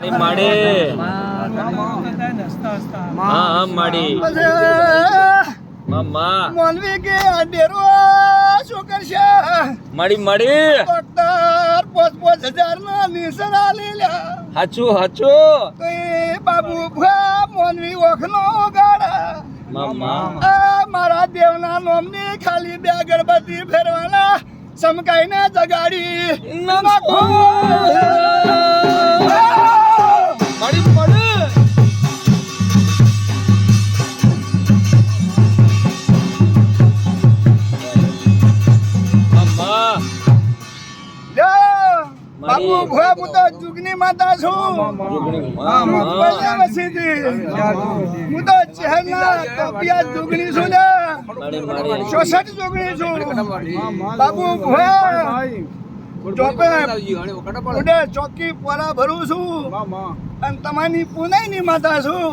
माडे हाँ माडी मम्मा मोलवी के डेरो शुकर माडी माडी डॉक्टर 5,000 ना निसर आलेल्या हाचू हाचू ते बाबू भा मोलवी ओखनो गाडा मम्मा मारा देवना नोमनी खाली બે અગરબત્તી ફેરવાના સમકાઈને જગાડી નાખો माडी माडी मम्मा બાબુ ભા હું તો જુગની માતા છું जुगनी પૈસા વસીથી હું તો ચહેરના કપિયા જુગની છું ને माडी माडी 64 જુગની છું બાબુ ભા ચોપે ઉડે ચોકી પોરા ભરું છું અને તમારી પુનાઈની માતા છું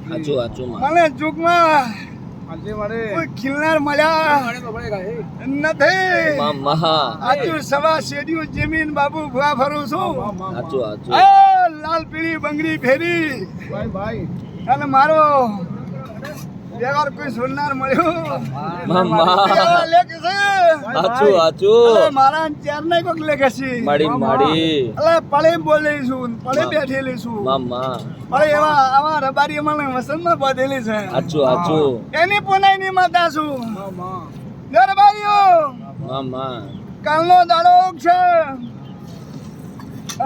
हाचू हाचू मां મને જુગમાં કોઈ ખિલનાર મળ્યા નથી मम्मा આજુ સવા શેડિયું જમીન બાબુ ભા ફરું છું हाचू हाचू એ લાલ પીળી બંગડી ફેરી અને મારો બેગાર કોઈ સુનનાર મળ્યો मम्मा બેગાર લેખ છે हाचू हाचू અલે મારા ચેર નહીં કોક લેખે છે माडी माडी અલે પળે બોલી છું પળે બેઠેલી છું मम्मा પળે એવા આવા રબારી મને વસંતમાં બાંધેલી છે हाचू हाचू એની પુનાઈની માતા છું દરબારીઓ मम्मा કાલનો દાડો છે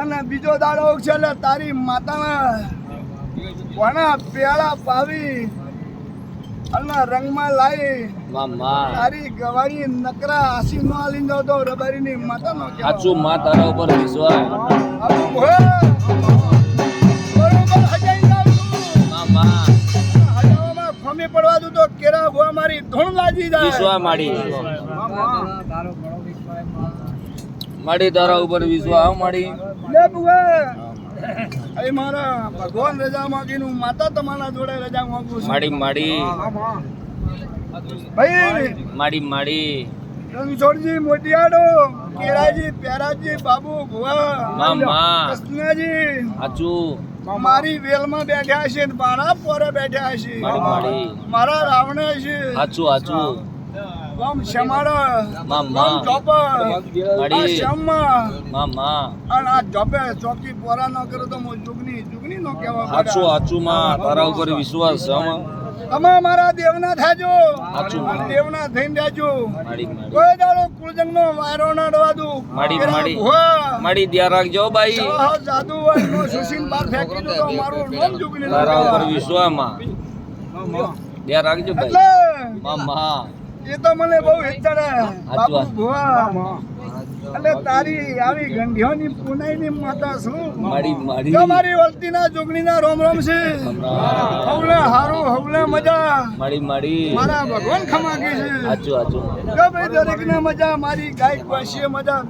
અને બીજો દાડો છે એટલે તારી માતાના કોના પેળા પાવી અને રંગમાં લાવી मम्मा તારી ગવાળી નકરા આસી નો આલી દો તો રબારીની માતાનો हाचू मां तारा ऊपर विश्वास બરોબર હજાઈ જાઉં છું मम्मा હજાવામાં ખમી પડવા દઉં તો કેરા ભુવા મારી ધૂણ લાગી જાય विश्वास माडी माडी तारा ऊपर विश्वास माडी લે ભુવા એ મારા ભગવાન રજા માંગીનું માતા તમારા જોડે રજા માંગુ છું माडी माडी ભાઈ माडी माडी રણછોડજી મોટિયાડો કેરાજી પ્યારાજી બાબુ ભુવા मम्मा કૃષ્ણજી हाचू મારી વેલમાં બેઠા છે ને મારા પોરે બેઠા છે माडी माडी મારા રાવણે છે हाचू हाचू ગમ શમાડો मम्मा ગમ ચોપર माडी શ્યામમાં मम्मा અને આ જોપે ચોકી પોરા ન કરે તો હું જુગની નો કહેવા हाचू हाचू मां तारा ऊपर विश्वास है मां તમે મારા દેવના થાજો હાચું. દેવના થઈને જાજો माडी माडी કોઈ દાડો કુળજંગનો વાયરો ના ડવા દઉં માડી, કેરા માડી. ભુવા माडी दिया રાખજો भाई સાહ જાદુ હોય નો સુશીન બાર ફેંકી દો તો મારું નામ જુગની નો तारा ऊपर કહેવાય. विश्वास मां दिया રાખજો भाई એટલે मम्मा એ તો મને બહુ હેચડે બાપુ હાચું. ભુવા એટલે તારી આવી ગંઢિયોની પુનાઈની માતા છું माडी माडी તમારી વલતીના જોગણીના રોમ રોમ છે હવલે હારું હવલે મજા माडी माडी મારા ભગવાન ખમાકી છે हाचू हाचू કે ભાઈ દરેકને મજા મારી ગાય વાસીએ મજા